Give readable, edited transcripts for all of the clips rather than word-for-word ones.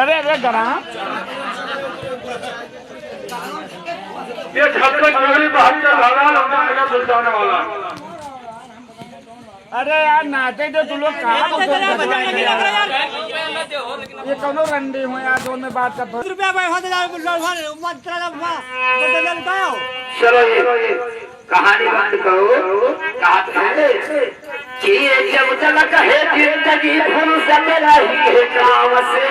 अरे अरे गरा ये छक्का जोड़ी 72 भागा लौटा मेरा सुल्तान वाला। अरे यार नाचे जो तू लोग कहाँ ये कौनो रंडी हो यार दोनों में बात कर रुपया चलो ये कहानी बात कहो कहा कि जब तक है जिंदगी भरोसा मेरा ही है काम से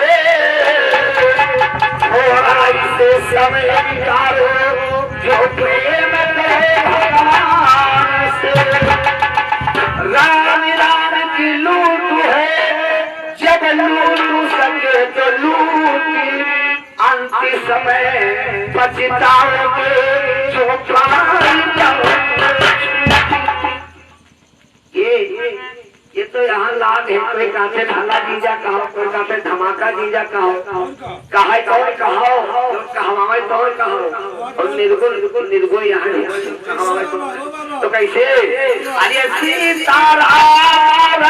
से समय निकालो जो प्रेम करे भगवान से। राम राम की लूट है जब लूट सके तो लूटी अंतिम समय पछताओगे जो ये तो यहाँ लाभ है। कोई कहते ढाला जीजा कहो, कोई कहते धमाका जीजा कहो, कहा तो कहवाए तो कहो और निर्गुण निर्गुण यहाँ तो कैसे अरे सीताराम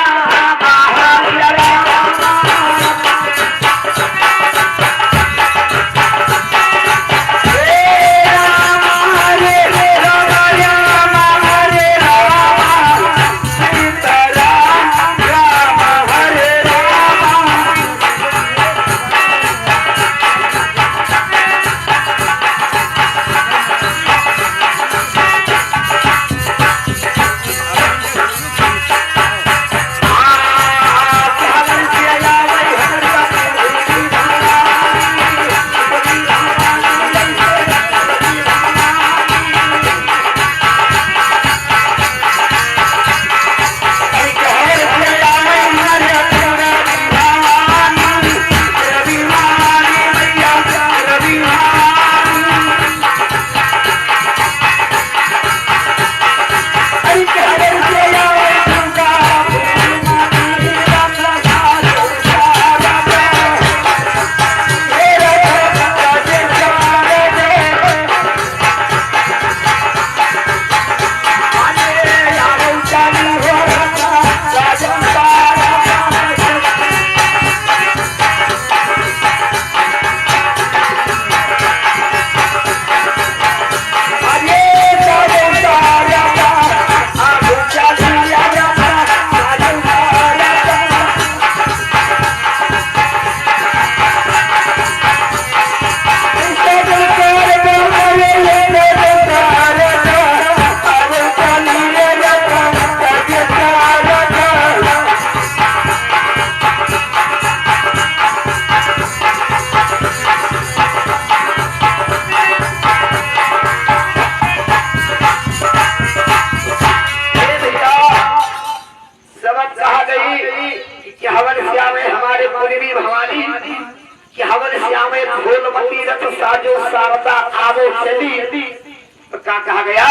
क्या कहा गया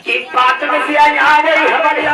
कि पात्र से आ गई हमारी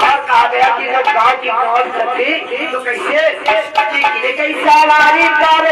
और कहा गया कि जब गाँव की कौन सती तो कैसे सवारी कर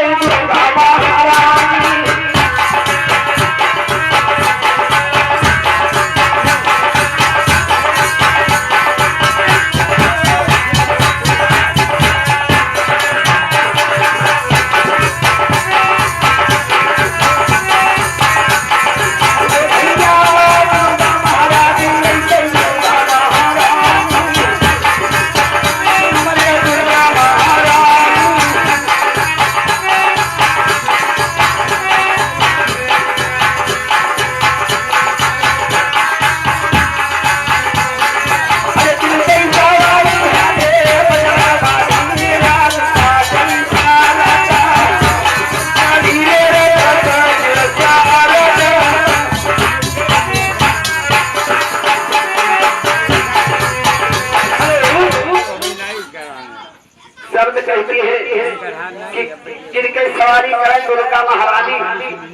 शब्द कहती है कि किनके सवारी करे दुर्गा महारानी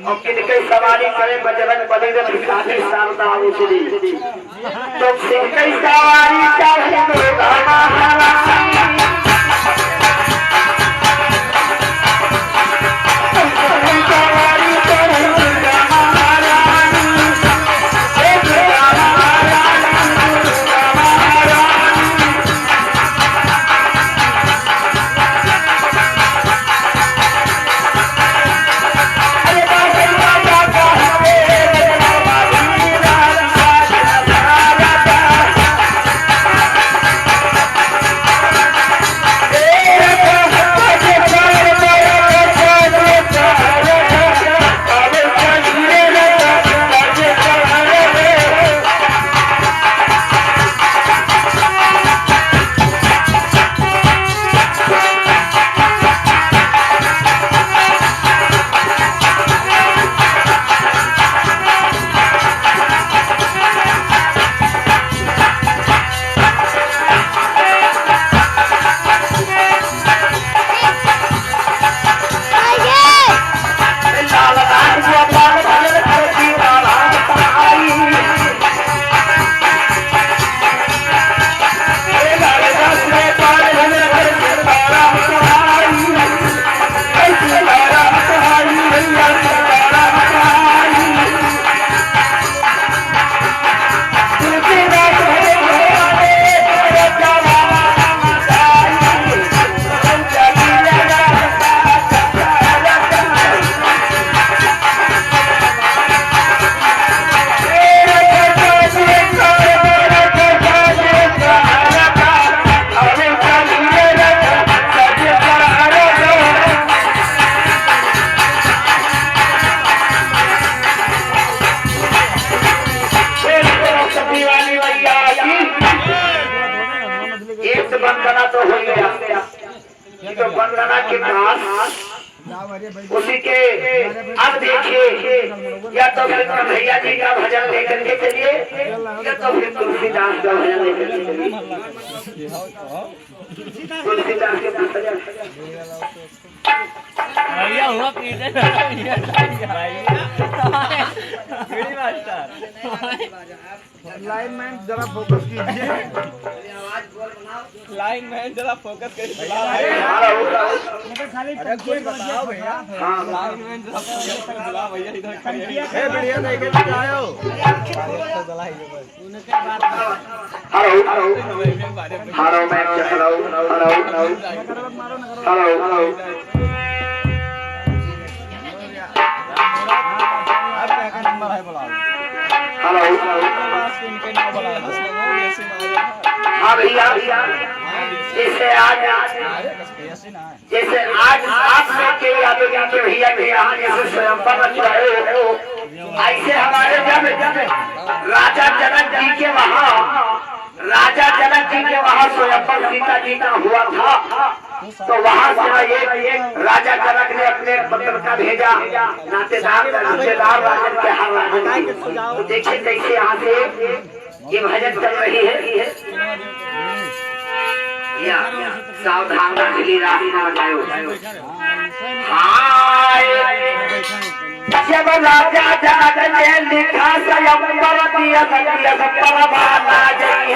और किनके सवारी करे बजरंग बली रे भिखारी शारदा उसरी। तो किनके सवारी करे दुर्गा महारानी वंदना तो हो गया। तो वंदना के पास उसी के अब देखिए या तो फिर कन्हैया जी का भजन लेकर के चलिए या तो फिर तुलसीदास का भजन लेकर के चलिए। तुलसीदास के भजन भैया हुआ पीछे लाइनमैन जरा फोकस कीजिए। लाइनमैन जरा फोकस करिए। खाली कोई बताओ भैया। लाइनमैन जरा फोकस कर बुला भैया इधर खड़े हैं। बढ़िया देखे आयो। हेलो हेलो मैं hello hello hello hello number है बोला। हेलो हाँ भैया जैसे आज के यादव के भैया के यहाँ जैसे स्वयंवर रच रहे हो ऐसे हमारे जब राजा जनक जी के वहाँ स्वयंवर सीता जी का हुआ था तो वहाँ से ये राजा जनक ने अपने पत्र का भेजा नातेदार राजन के हाथ तो देखिए कैसे यहाँ से ये भजन चल रही है। या सावधान अगली राशि ना जाओ। हाय जब राजा जनक ने लिखा स्वयंवर दिया परवाना जय